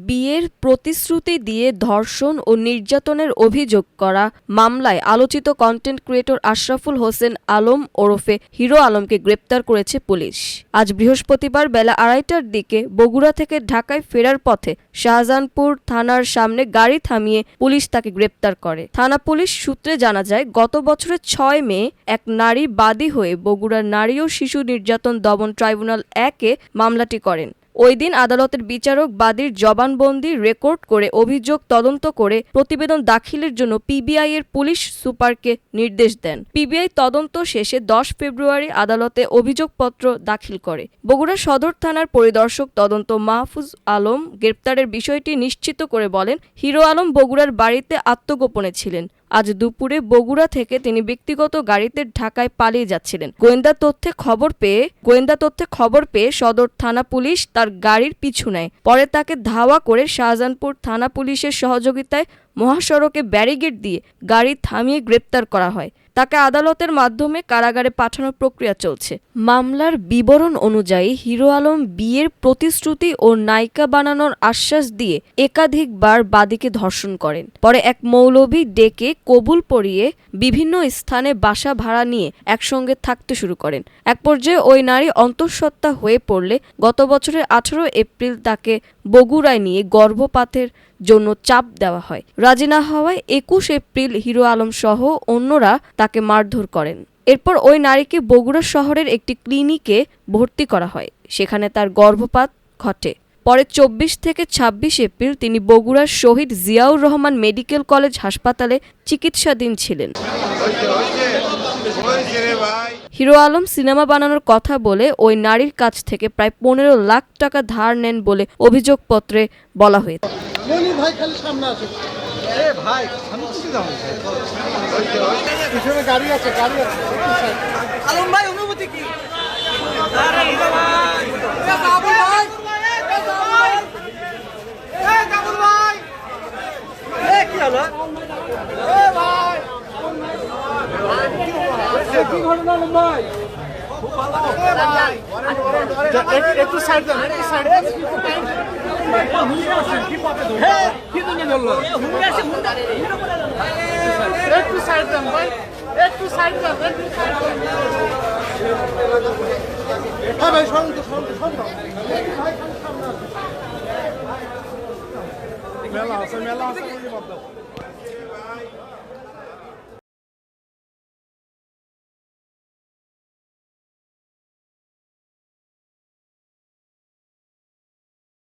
বিয়ের প্রতিশ্রুতি দিয়ে ধর্ষণ ও নির্যাতনের অভিযোগ করা মামলায় আলোচিত কন্টেন্ট ক্রিয়েটর আশরাফুল হোসেন আলম ওরফে হিরো আলমকে গ্রেপ্তার করেছে পুলিশ। আজ বৃহস্পতিবার বেলা 2:30টার দিকে বগুড়া থেকে ঢাকায় ফেরার পথে শাহজাহানপুর থানার সামনে গাড়ি থামিয়ে পুলিশ তাকে গ্রেপ্তার করে। থানা পুলিশ সূত্রে জানা যায়, গত বছরের 6 মে এক নারী বাদী হয়ে বগুড়ার নারী ও শিশু নির্যাতন দমন ট্রাইব্যুনাল 1-এ মামলাটি করেন। ওই দিন আদালতের বিচারক বাদীর জবানবন্দি রেকর্ড করে অভিযোগ তদন্ত করে প্রতিবেদন দাখিলের জন্য পিবিআই এর পুলিশ সুপারকে নির্দেশ দেন। পিবিআই তদন্ত শেষে 10 ফেব্রুয়ারি আদালতে অভিযোগপত্র দাখিল করে। বগুড়া সদর থানার পরিদর্শক তদন্ত মাহফুজ আলম গ্রেপ্তারের বিষয়টি নিশ্চিত করে বলেন, হিরো আলম বগুড়ার বাড়িতে আত্মগোপনে ছিলেন। আজ দুপুরে বগুড়া থেকে তিনি ব্যক্তিগত গাড়িতে ঢাকায় পালিয়ে যাচ্ছিলেন। গোয়েন্দা তথ্যে খবর পেয়ে সদর থানা পুলিশ তার গাড়ির পিছু নেয়। পরে তাকে ধাওয়া করে শাহজাহানপুর থানা পুলিশের সহযোগিতায় মহাসড়কে ব্যারিকেড দিয়ে গাড়ি থামিয়ে গ্রেপ্তার করা হয়। তাকে আদালতের মাধ্যমে কারাগারে পাঠানোর প্রক্রিয়া চলছে। মামলার বিবরণ অনুযায়ী হিরো আলম বিয়ের প্রতিশ্রুতি ও নায়িকা বানানোর আশ্বাস দিয়ে একাধিকবার বাদীকে ধর্ষণ করেন। পরে এক মৌলবি ডেকে কবুল পড়িয়ে বিভিন্ন স্থানে বাসা ভাড়া নিয়ে একসঙ্গে থাকতে শুরু করেন। এক পর্যায়ে ওই নারী অন্তঃসত্ত্বা হয়ে পড়লে গত বছরের 18 এপ্রিল তাকে বগুড়ায় নিয়ে গর্ভপাতের জন্য চাপ দেওয়া হয়। রাজি না হওয়ায় 21 এপ্রিল হিরো আলম সহ অন্যরা তাকে মারধর করেন। এরপর ওই নারীকে বগুড়া শহরের একটি ক্লিনিকে ভর্তি করা হয়। সেখানে তার গর্ভপাত ঘটে। পরে 24 থেকে 26 এপ্রিল তিনি বগুড়ার শহীদ জিয়াউর রহমান মেডিকেল কলেজ হাসপাতালে চিকিৎসাধীন ছিলেন। হিরো আলম সিনেমা বানানোর কথা বলে ওই নারীর কাছ থেকে প্রায় 15 লাখ টাকা ধার নেন বলে অভিযোগপত্রে বলা হয়েছে। একটু সাইড দেন, একটু সাইড দেন। একটু সাইড দেন ভাই, একটু সাইড দেন। হ্যাঁ ভাই, মেলা আছে